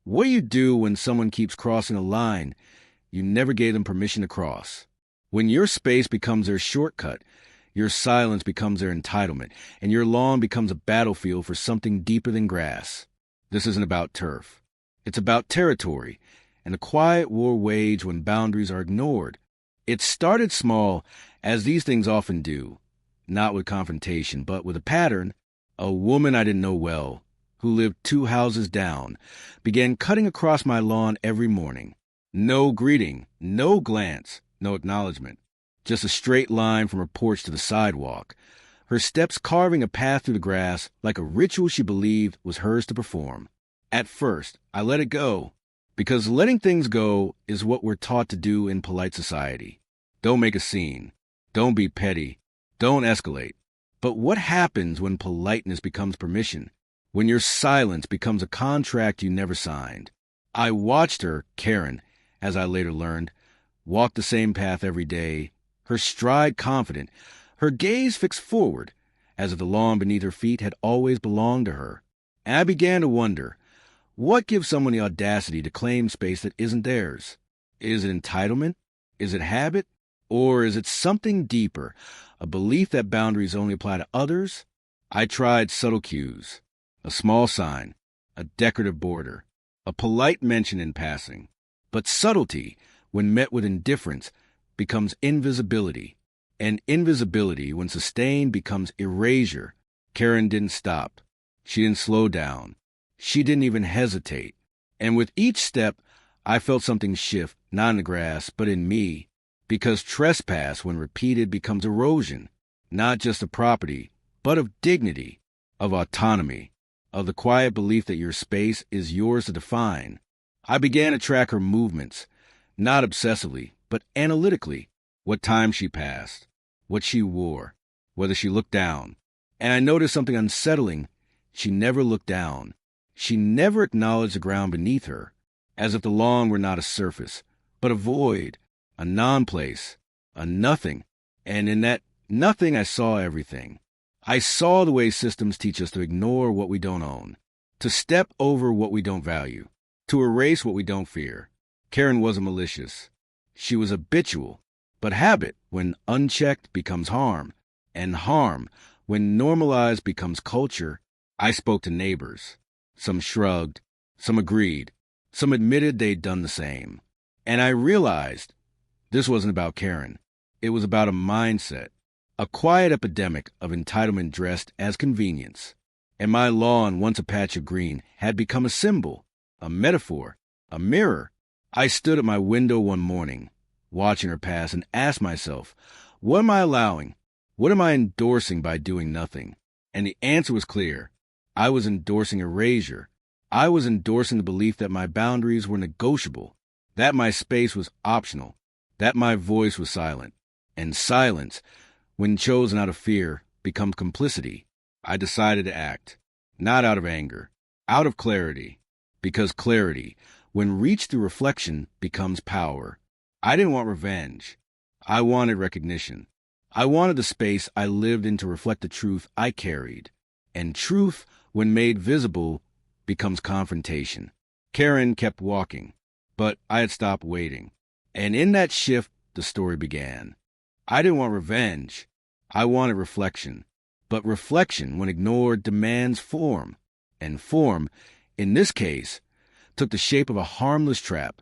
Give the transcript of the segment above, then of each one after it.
What do you do when someone keeps crossing a line you never gave them permission to cross? When your space becomes their shortcut, your silence becomes their entitlement, and your lawn becomes a battlefield for something deeper than grass. This isn't about turf. It's about territory and the quiet war waged when boundaries are ignored. It started small, as these things often do, not with confrontation, but with a pattern. A woman I didn't know well, who lived 2 houses down, began cutting across my lawn every morning. No greeting, no glance, no acknowledgement. Just a straight line from her porch to the sidewalk, her steps carving a path through the grass like a ritual she believed was hers to perform. At first, I let it go, because letting things go is what we're taught to do in polite society. Don't make a scene. Don't be petty. Don't escalate. But what happens when politeness becomes permission? When your silence becomes a contract you never signed? I watched her, Karen, as I later learned, walk the same path every day, her stride confident, her gaze fixed forward, as if the lawn beneath her feet had always belonged to her. And I began to wonder, what gives someone the audacity to claim space that isn't theirs? Is it entitlement? Is it habit? Or is it something deeper, a belief that boundaries only apply to others? I tried subtle cues, a small sign, a decorative border, a polite mention in passing. But subtlety, when met with indifference, becomes invisibility. And invisibility, when sustained, becomes erasure. Karen didn't stop. She didn't slow down. She didn't even hesitate. And with each step, I felt something shift, not in the grass, but in me. Because trespass, when repeated, becomes erosion, not just of property, but of dignity, of autonomy, of the quiet belief that your space is yours to define. I began to track her movements, not obsessively, but analytically, what time she passed, what she wore, whether she looked down. And I noticed something unsettling. She never looked down. She never acknowledged the ground beneath her, as if the lawn were not a surface, but a void, a non-place, a nothing. And in that nothing, I saw everything. I saw the way systems teach us to ignore what we don't own, to step over what we don't value, to erase what we don't fear. Karen wasn't malicious. She was habitual. But habit, when unchecked, becomes harm. And harm, when normalized, becomes culture. I spoke to neighbors. Some shrugged. Some agreed. Some admitted they'd done the same. And I realized this wasn't about Karen. It was about a mindset, a quiet epidemic of entitlement dressed as convenience. And my lawn, once a patch of green, had become a symbol, a metaphor, a mirror. I stood at my window one morning, watching her pass, and asked myself, what am I allowing? What am I endorsing by doing nothing? And the answer was clear. I was endorsing erasure. I was endorsing the belief that my boundaries were negotiable, that my space was optional, that my voice was silent. And silence, when chosen out of fear, becomes complicity. I decided to act, not out of anger, out of clarity, because clarity, when reached through reflection, becomes power. I didn't want revenge. I wanted recognition. I wanted the space I lived in to reflect the truth I carried. And truth, when made visible, becomes confrontation. Karen kept walking, but I had stopped waiting. And in that shift, the story began. I didn't want revenge. I wanted reflection. But reflection, when ignored, demands form. And form, in this case, took the shape of a harmless trap,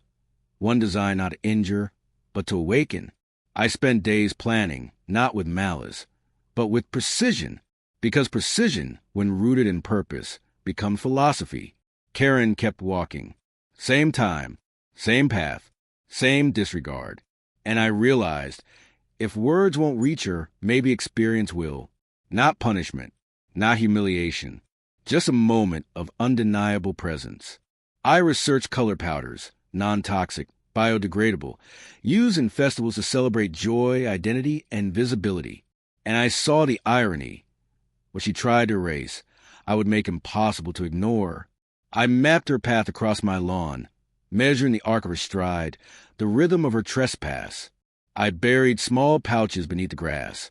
one designed not to injure, but to awaken. I spent days planning, not with malice, but with precision, because precision, when rooted in purpose, becomes philosophy. Karen kept walking. Same time, same path, same disregard. And I realized, if words won't reach her, maybe experience will. Not punishment, not humiliation, just a moment of undeniable presence. I researched color powders, non-toxic, biodegradable, used in festivals to celebrate joy, identity, and visibility. And I saw the irony. What she tried to erase, I would make impossible to ignore. I mapped her path across my lawn, measuring the arc of her stride, the rhythm of her trespass. I buried small pouches beneath the grass,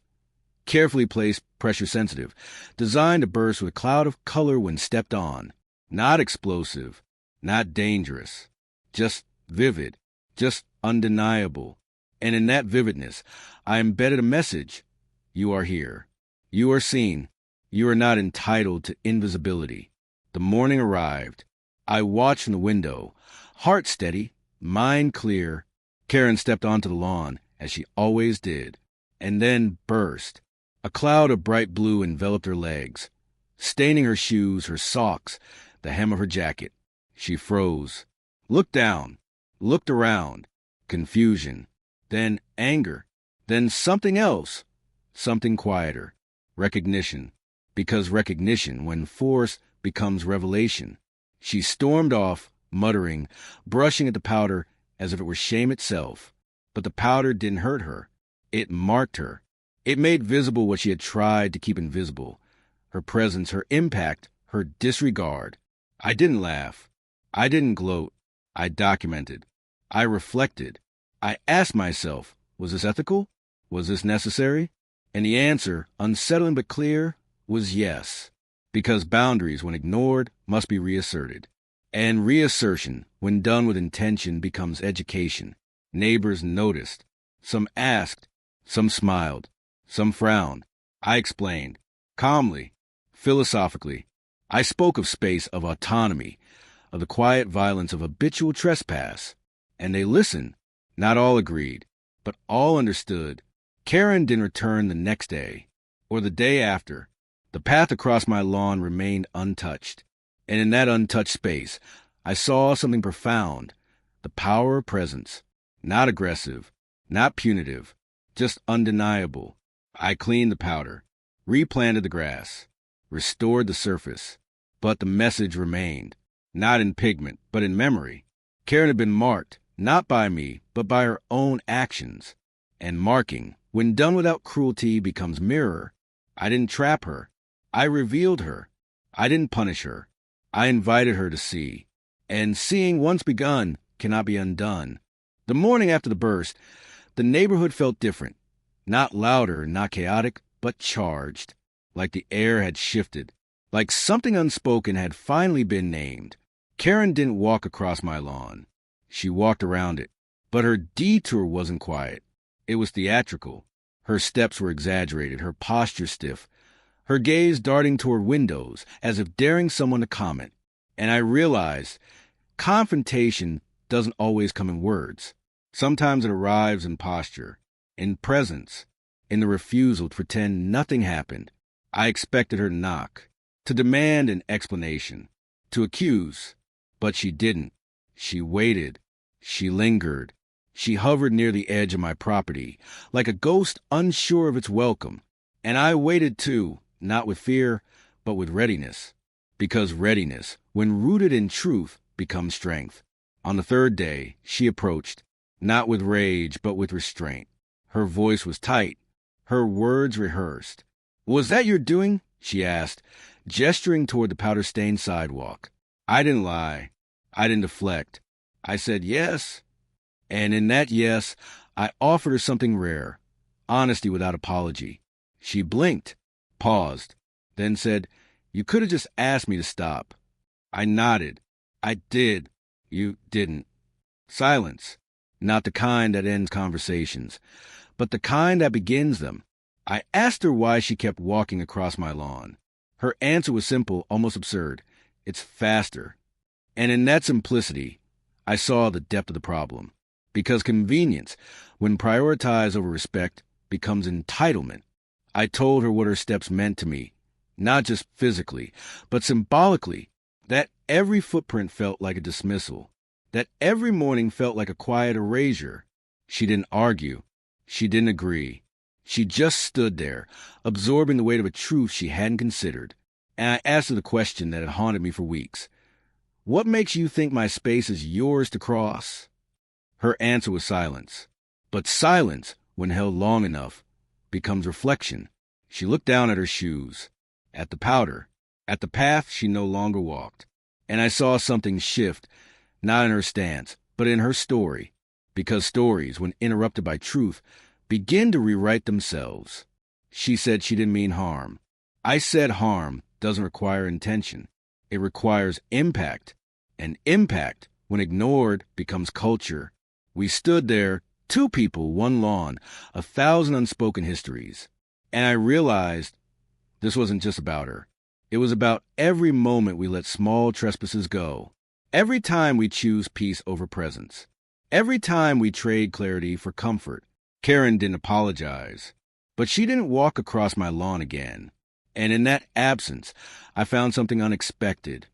carefully placed, pressure-sensitive, designed to burst with a cloud of color when stepped on. Not explosive, not dangerous, just vivid, just undeniable. And in that vividness, I embedded a message. You are here. You are seen. You are not entitled to invisibility. The morning arrived. I watched from the window, heart steady, mind clear. Karen stepped onto the lawn, as she always did, and then burst. A cloud of bright blue enveloped her legs, staining her shoes, her socks, the hem of her jacket. She froze, looked down, looked around, confusion, then anger, then something else, something quieter, recognition, because recognition, when force, becomes revelation. She stormed off, muttering, brushing at the powder as if it were shame itself. But the powder didn't hurt her. It marked her. It made visible what she had tried to keep invisible. Her presence, her impact, her disregard. I didn't laugh. I didn't gloat. I documented. I reflected. I asked myself, was this ethical? Was this necessary? And the answer, unsettling but clear, was yes. Because boundaries, when ignored, must be reasserted. And reassertion, when done with intention, becomes education. Neighbors noticed. Some asked. Some smiled. Some frowned. I explained. Calmly. Philosophically. I spoke of space, of autonomy, of the quiet violence of habitual trespass. And they listened. Not all agreed, but all understood. Karen didn't return the next day, or the day after. The path across my lawn remained untouched. And in that untouched space, I saw something profound. The power of presence. Not aggressive, not punitive, just undeniable. I cleaned the powder, replanted the grass, restored the surface. But the message remained, not in pigment, but in memory. Karen had been marked, not by me, but by her own actions. And marking, when done without cruelty, becomes mirror. I didn't trap her. I revealed her. I didn't punish her. I invited her to see. And seeing once begun cannot be undone. The morning after the burst, the neighborhood felt different. Not louder, not chaotic, but charged. Like the air had shifted. Like something unspoken had finally been named. Karen didn't walk across my lawn. She walked around it. But her detour wasn't quiet. It was theatrical. Her steps were exaggerated, her posture stiff, her gaze darting toward windows as if daring someone to comment. And I realized confrontation doesn't always come in words. Sometimes it arrives in posture, in presence, in the refusal to pretend nothing happened. I expected her to knock, to demand an explanation, to accuse. But she didn't. She waited. She lingered. She hovered near the edge of my property, like a ghost unsure of its welcome. And I waited too, not with fear, but with readiness. Because readiness, when rooted in truth, becomes strength. On the third day, she approached, not with rage, but with restraint. Her voice was tight, her words rehearsed. "Was that your doing?" she asked, gesturing toward the powder-stained sidewalk. I didn't lie. I didn't deflect. I said yes. And in that yes, I offered her something rare, honesty without apology. She blinked, paused, then said, "You could have just asked me to stop." I nodded. "I did." "You didn't." Silence. Not the kind that ends conversations, but the kind that begins them. I asked her why she kept walking across my lawn. Her answer was simple, almost absurd. "It's faster." And in that simplicity, I saw the depth of the problem. Because convenience, when prioritized over respect, becomes entitlement. I told her what her steps meant to me, not just physically, but symbolically, that every footprint felt like a dismissal, that every morning felt like a quiet erasure. She didn't argue. She didn't agree. She just stood there, absorbing the weight of a truth she hadn't considered. And I asked her the question that had haunted me for weeks. "What makes you think my space is yours to cross?" Her answer was silence. But silence, when held long enough, becomes reflection. She looked down at her shoes, at the powder, at the path she no longer walked. And I saw something shift, not in her stance, but in her story. Because stories, when interrupted by truth, begin to rewrite themselves. She said she didn't mean harm. I said harm doesn't require intention. It requires impact. And impact, when ignored, becomes culture. We stood there, two people, one lawn, 1,000 unspoken histories. And I realized this wasn't just about her. It was about every moment we let small trespasses go. Every time we choose peace over presence. Every time we trade clarity for comfort. Karen didn't apologize, but she didn't walk across my lawn again. And in that absence, I found something unexpected.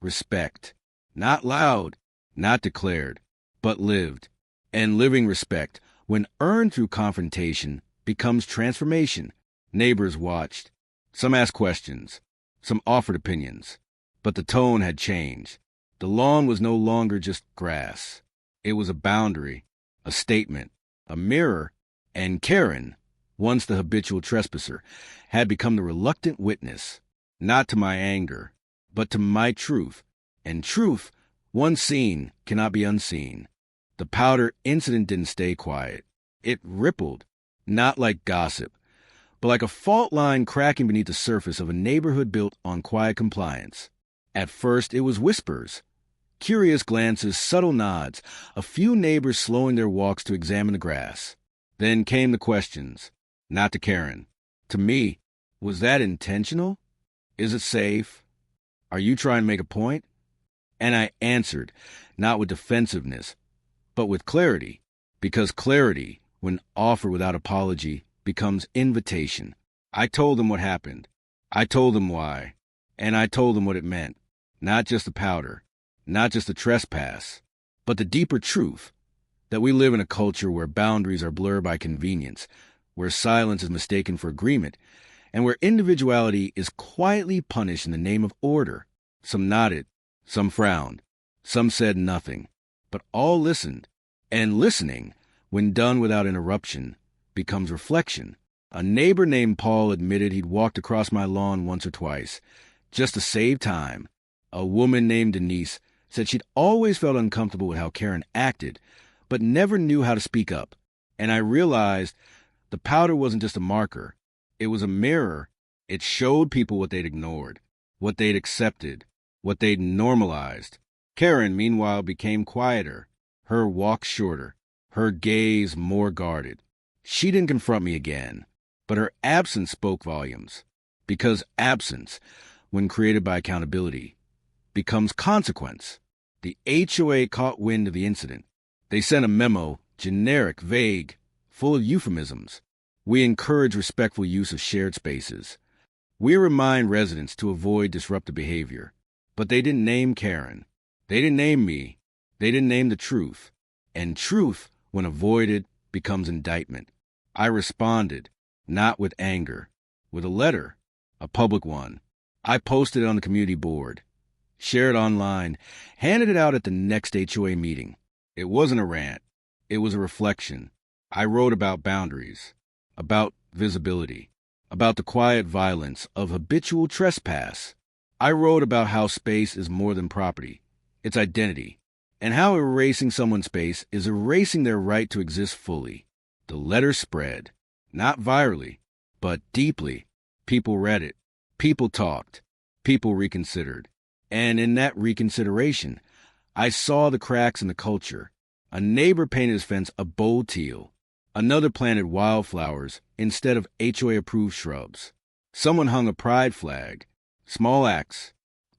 Respect. Not loud, not declared, but lived. And living respect, when earned through confrontation, becomes transformation. Neighbors watched. Some asked questions. Some offered opinions. But the tone had changed. The lawn was no longer just grass. It was a boundary, a statement, a mirror, and Karen, once the habitual trespasser, had become the reluctant witness, not to my anger, but to my truth. And truth, once seen, cannot be unseen. The powder incident didn't stay quiet. It rippled, not like gossip, but like a fault line cracking beneath the surface of a neighborhood built on quiet compliance. At first, it was whispers, curious glances, subtle nods, a few neighbors slowing their walks to examine the grass. Then came the questions, not to Karen, to me. Was that intentional? Is it safe? Are you trying to make a point? And I answered, not with defensiveness, but with clarity, because clarity, when offered without apology, becomes invitation. I told them what happened. I told them why. And I told them what it meant. Not just the powder, not just the trespass, but the deeper truth, that we live in a culture where boundaries are blurred by convenience, where silence is mistaken for agreement, and where individuality is quietly punished in the name of order. Some nodded, some frowned, some said nothing, but all listened. And listening, when done without interruption, becomes reflection. A neighbor named Paul admitted he'd walked across my lawn once or twice, just to save time. A woman named Denise said she'd always felt uncomfortable with how Karen acted, but never knew how to speak up. And I realized the powder wasn't just a marker. It was a mirror. It showed people what they'd ignored, what they'd accepted, what they'd normalized. Karen, meanwhile, became quieter, her walk shorter, her gaze more guarded. She didn't confront me again, but her absence spoke volumes. Because absence, when created by accountability, becomes consequence. The HOA caught wind of the incident. They sent a memo, generic, vague, full of euphemisms. We encourage respectful use of shared spaces. We remind residents to avoid disruptive behavior. But they didn't name Karen. They didn't name me. They didn't name the truth. And truth, when avoided, becomes indictment. I responded, not with anger, with a letter, a public one. I posted it on the community board, shared online, handed it out at the next HOA meeting. It wasn't a rant. It was a reflection. I wrote about boundaries, about visibility, about the quiet violence of habitual trespass. I wrote about how space is more than property. It's identity. And how erasing someone's space is erasing their right to exist fully. The letter spread, not virally, but deeply. People read it. People talked. People reconsidered. And in that reconsideration, I saw the cracks in the culture. A neighbor painted his fence a bold teal. Another planted wildflowers instead of HOA-approved shrubs. Someone hung a pride flag. Small acts.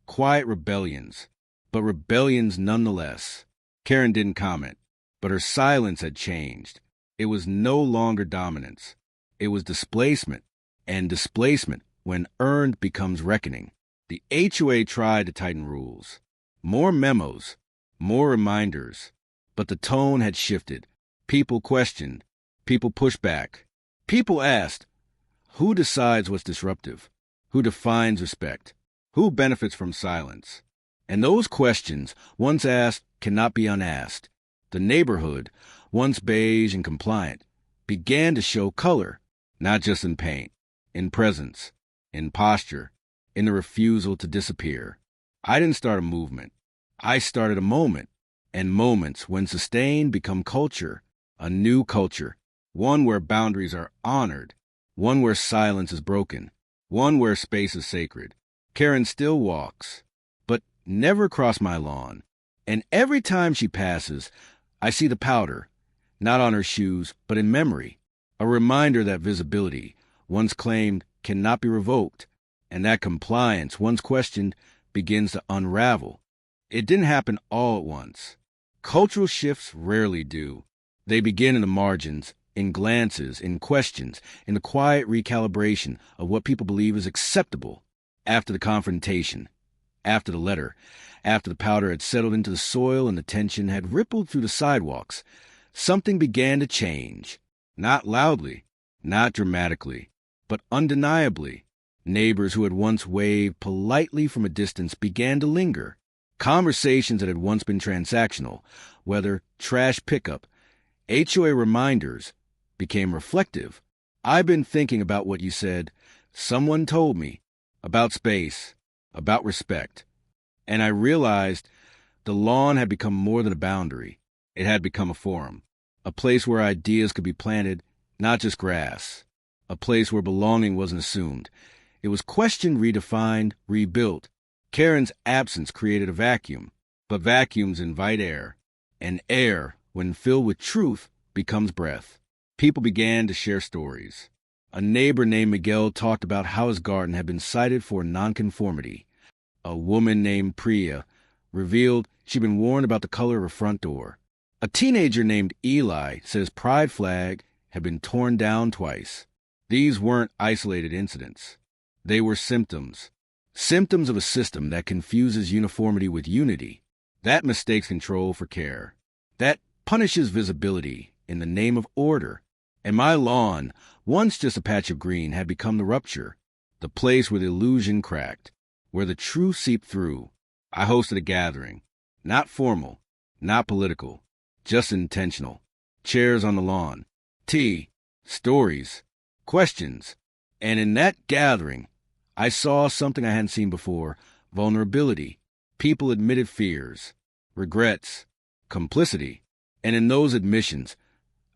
Quiet rebellions. But rebellions nonetheless. Karen didn't comment, but her silence had changed. It was no longer dominance. It was displacement. And displacement, when earned, becomes reckoning. The HOA tried to tighten rules. More memos. More reminders. But the tone had shifted. People questioned. People pushed back. People asked, who decides what's disruptive? Who defines respect? Who benefits from silence? And those questions, once asked, cannot be unasked. The neighborhood, once beige and compliant, began to show color, not just in paint, in presence, in posture, in the refusal to disappear. I didn't start a movement. I started a moment, and moments, when sustained, become culture, a new culture, one where boundaries are honored, one where silence is broken, one where space is sacred. Karen still walks, but never cross my lawn. And every time she passes, I see the powder, not on her shoes, but in memory. A reminder that visibility, once claimed, cannot be revoked, and that compliance, once questioned, begins to unravel. It didn't happen all at once. Cultural shifts rarely do. They begin in the margins, in glances, in questions, in the quiet recalibration of what people believe is acceptable. After the confrontation, after the letter, after the powder had settled into the soil and the tension had rippled through the sidewalks, something began to change. Not loudly, not dramatically, but undeniably. Neighbors who had once waved politely from a distance began to linger. Conversations that had once been transactional, whether trash pickup, HOA reminders, became reflective. I've been thinking about what you said. Someone told me about space, about respect. And I realized the lawn had become more than a boundary. It had become a forum, a place where ideas could be planted, not just grass, a place where belonging wasn't assumed. It was questioned, redefined, rebuilt. Karen's absence created a vacuum, but vacuums invite air, and air, when filled with truth, becomes breath. People began to share stories. A neighbor named Miguel talked about how his garden had been cited for nonconformity. A woman named Priya revealed she'd been warned about the color of her front door. A teenager named Eli said his pride flag had been torn down twice. These weren't isolated incidents. They were symptoms. Symptoms of a system that confuses uniformity with unity, that mistakes control for care, that punishes visibility in the name of order. And my lawn, once just a patch of green, had become the rupture, the place where the illusion cracked, where the truth seeped through. I hosted a gathering, not formal, not political, just intentional. Chairs on the lawn, tea, stories, questions. And in that gathering, I saw something I hadn't seen before: vulnerability. People admitted fears, regrets, complicity. And in those admissions,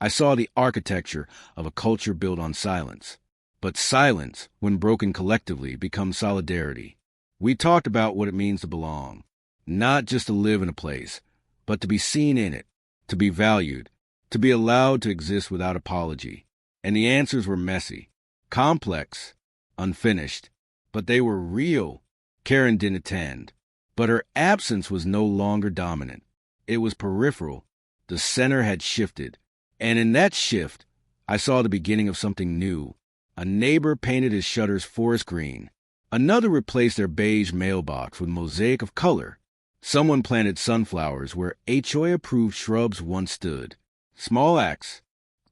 I saw the architecture of a culture built on silence. But silence, when broken collectively, becomes solidarity. We talked about what it means to belong, not just to live in a place, but to be seen in it, to be valued, to be allowed to exist without apology. And the answers were messy, complex, unfinished, but they were real. Karen didn't attend, but her absence was no longer dominant. It was peripheral. The center had shifted. And in that shift, I saw the beginning of something new. A neighbor painted his shutters forest green. Another replaced their beige mailbox with mosaic of color. Someone planted sunflowers where HOA-approved shrubs once stood. Small acts,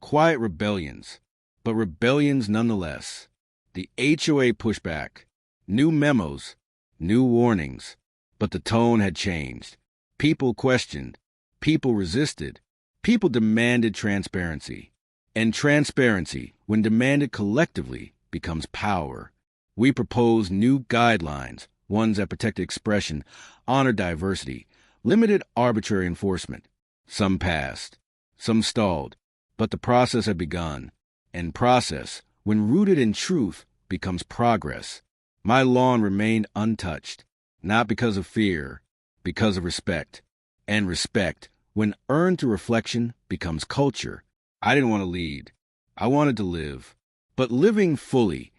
quiet rebellions, but rebellions nonetheless. The HOA pushed back. New memos, new warnings, but the tone had changed. People questioned. People resisted. People demanded transparency. And transparency, when demanded collectively, becomes power. We proposed new guidelines, ones that protected expression, honored diversity, limited arbitrary enforcement. Some passed, some stalled, but the process had begun. And process, when rooted in truth, becomes progress. My lawn remained untouched, not because of fear, because of respect. And respect, when earned through reflection, becomes culture. I didn't want to lead. I wanted to live. But living fully,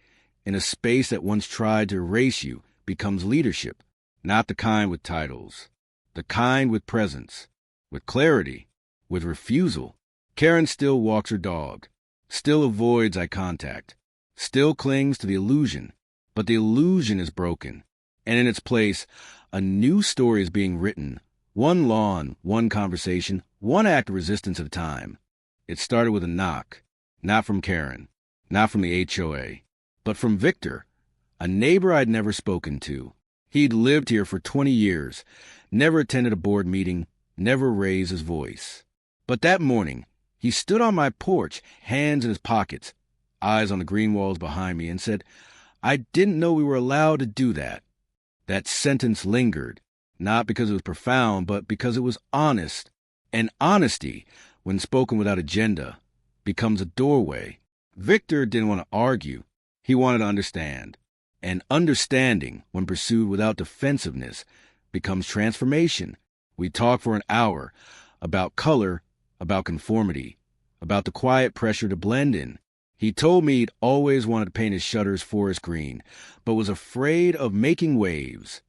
in a space that once tried to erase you, becomes leadership. Not the kind with titles. The kind with presence, with clarity, with refusal. Karen still walks her dog, still avoids eye contact, still clings to the illusion. But the illusion is broken, and in its place, a new story is being written. One lawn, one conversation, one act of resistance at a time. It started with a knock, not from Karen, not from the HOA, but from Victor, a neighbor I'd never spoken to. He'd lived here for 20 years, never attended a board meeting, never raised his voice. But that morning, he stood on my porch, hands in his pockets, eyes on the green walls behind me, and said, "I didn't know we were allowed to do that." That sentence lingered, not because it was profound, but because it was honest. And honesty, when spoken without agenda, becomes a doorway. Victor didn't want to argue. He wanted to understand. And understanding, when pursued without defensiveness, becomes transformation. We talk for an hour about color, about conformity, about the quiet pressure to blend in. He told me he'd always wanted to paint his shutters forest green, but was afraid of making waves.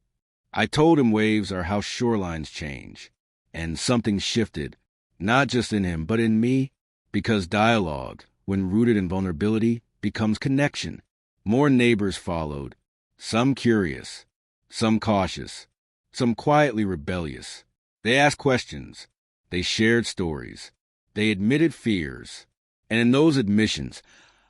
I told him waves are how shorelines change. And something shifted, not just in him, but in me, because dialogue, when rooted in vulnerability, becomes connection. More neighbors followed, some curious, some cautious, some quietly rebellious. They asked questions. They shared stories. They admitted fears. And in those admissions,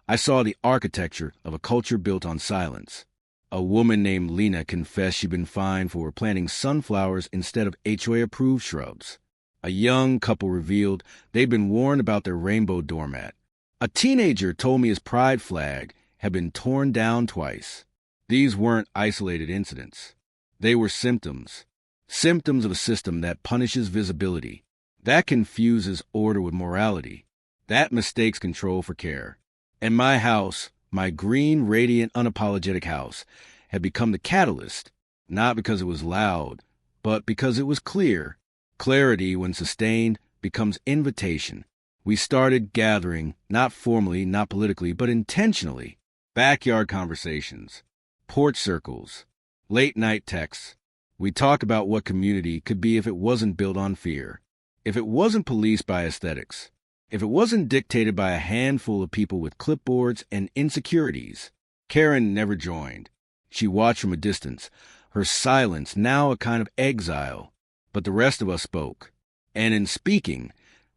I saw the architecture of a culture built on silence. A woman named Lena confessed she'd been fined for planting sunflowers instead of HOA-approved shrubs. A young couple revealed they'd been warned about their rainbow doormat. A teenager told me his pride flag had been torn down twice. These weren't isolated incidents. They were symptoms. Symptoms of a system that punishes visibility, that confuses order with morality, that mistakes control for care. And my house, my green, radiant, unapologetic house, had become the catalyst, not because it was loud, but because it was clear. Clarity, when sustained, becomes invitation. We started gathering, not formally, not politically, but intentionally. Backyard conversations, porch circles, late-night texts. We talked about what community could be if it wasn't built on fear, if it wasn't policed by aesthetics, if it wasn't dictated by a handful of people with clipboards and insecurities. Karen never joined. She watched from a distance, her silence now a kind of exile. But the rest of us spoke. And in speaking,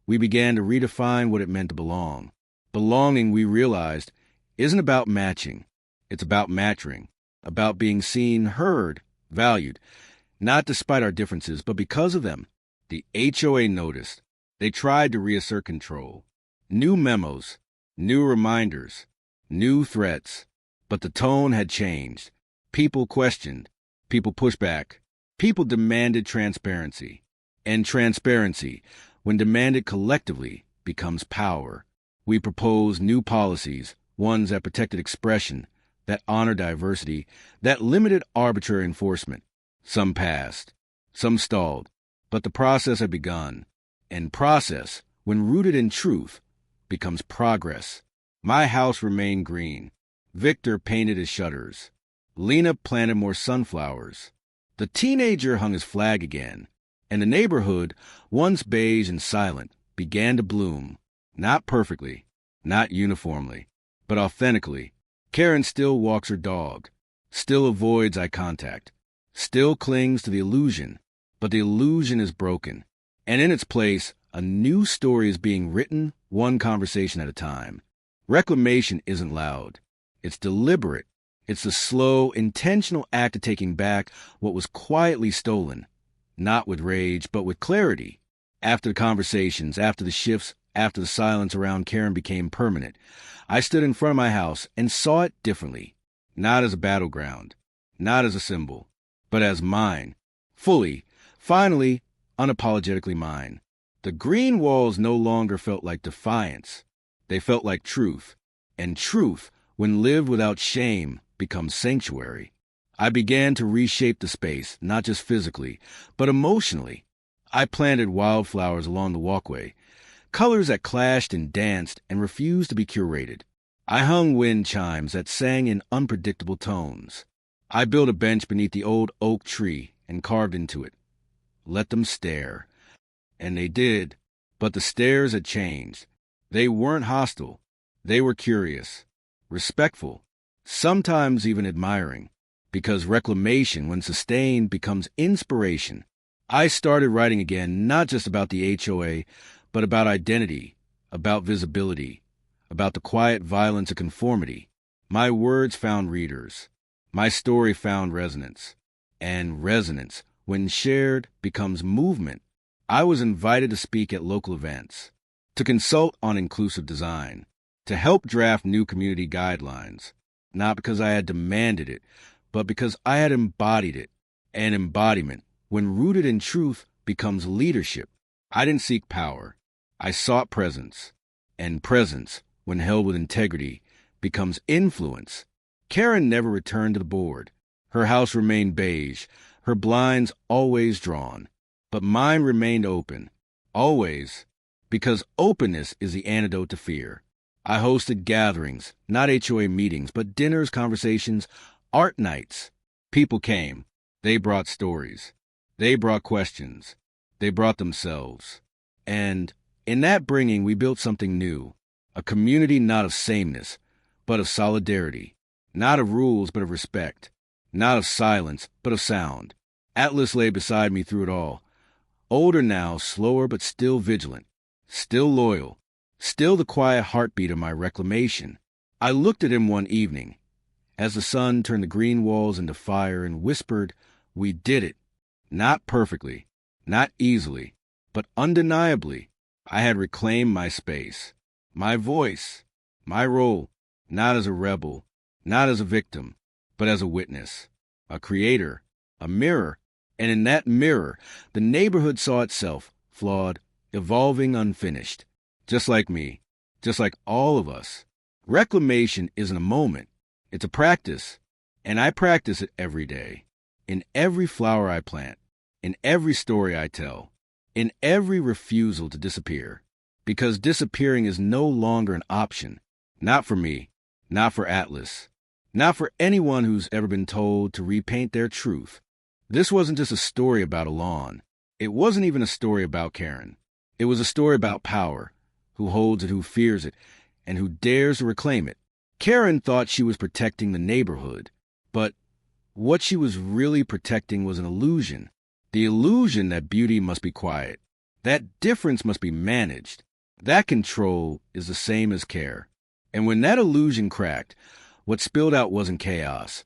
we began to redefine what it meant to belong. Belonging, we realized, isn't about matching. It's about matching, about being seen, heard, valued, not despite our differences, but because of them. The HOA noticed. They tried to reassert control. New memos, new reminders, new threats. But the tone had changed. People questioned. People pushed back. People demanded transparency. And transparency, when demanded collectively, becomes power. We proposed new policies, ones that protected expression, that honored diversity, that limited arbitrary enforcement. Some passed. Some stalled. But the process had begun. And process, when rooted in truth, becomes progress. My house remained green. Victor painted his shutters. Lena planted more sunflowers. The teenager hung his flag again. And the neighborhood, once beige and silent, began to bloom. Not perfectly, not uniformly, but authentically. Karen still walks her dog, still avoids eye contact, still clings to the illusion. But the illusion is broken. And in its place, a new story is being written, one conversation at a time. Reclamation isn't loud. It's deliberate. It's the slow, intentional act of taking back what was quietly stolen, not with rage, but with clarity. After the conversations, after the shifts, after the silence around Karen became permanent, I stood in front of my house and saw it differently, not as a battleground, not as a symbol, but as mine, fully, finally, unapologetically mine. The green walls no longer felt like defiance. They felt like truth. And truth, when lived without shame, becomes sanctuary. I began to reshape the space, not just physically, but emotionally. I planted wildflowers along the walkway, colors that clashed and danced and refused to be curated. I hung wind chimes that sang in unpredictable tones. I built a bench beneath the old oak tree and carved into it. Let them stare. And they did. But the stares had changed. They weren't hostile. They were curious, respectful, sometimes even admiring. Because reclamation, when sustained, becomes inspiration. I started writing again, not just about the HOA, but about identity, about visibility, about the quiet violence of conformity. My words found readers. My story found resonance. And resonance, when shared, becomes movement. I was invited to speak at local events, to consult on inclusive design, to help draft new community guidelines, not because I had demanded it, but because I had embodied it. And embodiment, when rooted in truth, becomes leadership. I didn't seek power. I sought presence. And presence, when held with integrity, becomes influence. Karen never returned to the board. Her house remained beige, her blinds always drawn. But mine remained open, always, because openness is the antidote to fear. I hosted gatherings, not HOA meetings, but dinners, conversations, art nights. People came. They brought stories. They brought questions. They brought themselves. And in that bringing, we built something new, a community not of sameness, but of solidarity, not of rules, but of respect, not of silence, but of sound. Atlas lay beside me through it all, older now, slower, but still vigilant, still loyal, still the quiet heartbeat of my reclamation. I looked at him one evening, as the sun turned the green walls into fire, and whispered, "We did it. Not perfectly, not easily, but undeniably, I had reclaimed my space, my voice, my role, not as a rebel, not as a victim, but as a witness, a creator, a mirror. And in that mirror, the neighborhood saw itself, flawed, evolving, unfinished, just like me, just like all of us. Reclamation isn't a moment. It's a practice, and I practice it every day, in every flower I plant, in every story I tell, in every refusal to disappear, because disappearing is no longer an option, not for me, not for Atlas, not for anyone who's ever been told to repaint their truth. This wasn't just a story about a lawn. It wasn't even a story about Karen. It was a story about power, who holds it, who fears it, and who dares to reclaim it. Karen thought she was protecting the neighborhood, but what she was really protecting was an illusion. The illusion that beauty must be quiet, that difference must be managed, that control is the same as care. And when that illusion cracked, what spilled out wasn't chaos.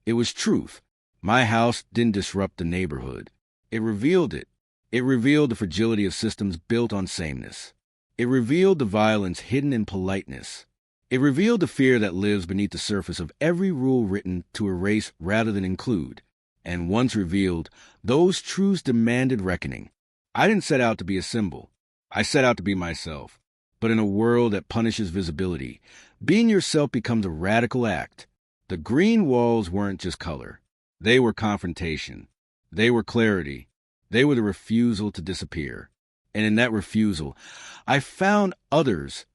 It was truth. My house didn't disrupt the neighborhood. It revealed it. It revealed the fragility of systems built on sameness. It revealed the violence hidden in politeness. It revealed the fear that lives beneath the surface of every rule written to erase rather than include. And once revealed, those truths demanded reckoning. I didn't set out to be a symbol. I set out to be myself. But in a world that punishes visibility, being yourself becomes a radical act. The green walls weren't just color. They were confrontation. They were clarity. They were the refusal to disappear. And in that refusal, I found others,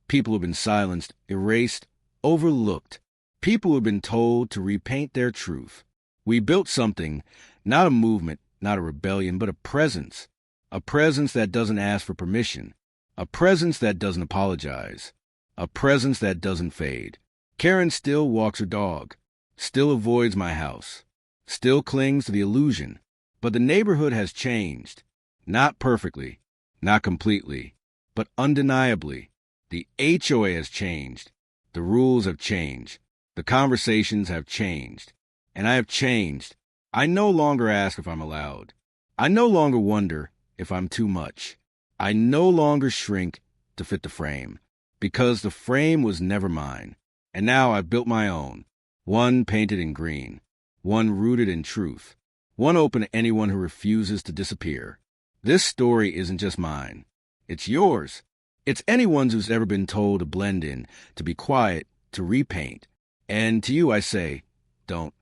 people who had been silenced, erased, overlooked, people who had been told to repaint their truth. We built something, not a movement, not a rebellion, but a presence that doesn't ask for permission, a presence that doesn't apologize, a presence that doesn't fade. Karen still walks her dog, still avoids my house, still clings to the illusion, but the neighborhood has changed, not perfectly, not completely, but undeniably. The HOA has changed, the rules have changed, the conversations have changed, and I have changed. I no longer ask if I'm allowed. I no longer wonder if I'm too much. I no longer shrink to fit the frame, because the frame was never mine. And now I've built my own, one painted in green, one rooted in truth, one open to anyone who refuses to disappear. This story isn't just mine. It's yours. It's anyone's who's ever been told to blend in, to be quiet, to repaint. And to you I say, don't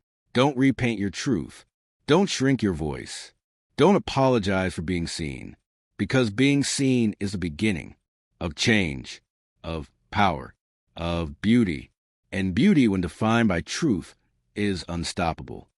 repaint your truth. Don't shrink your voice. Don't apologize for being seen, because being seen is the beginning of change, of power, of beauty. And beauty, when defined by truth, is unstoppable.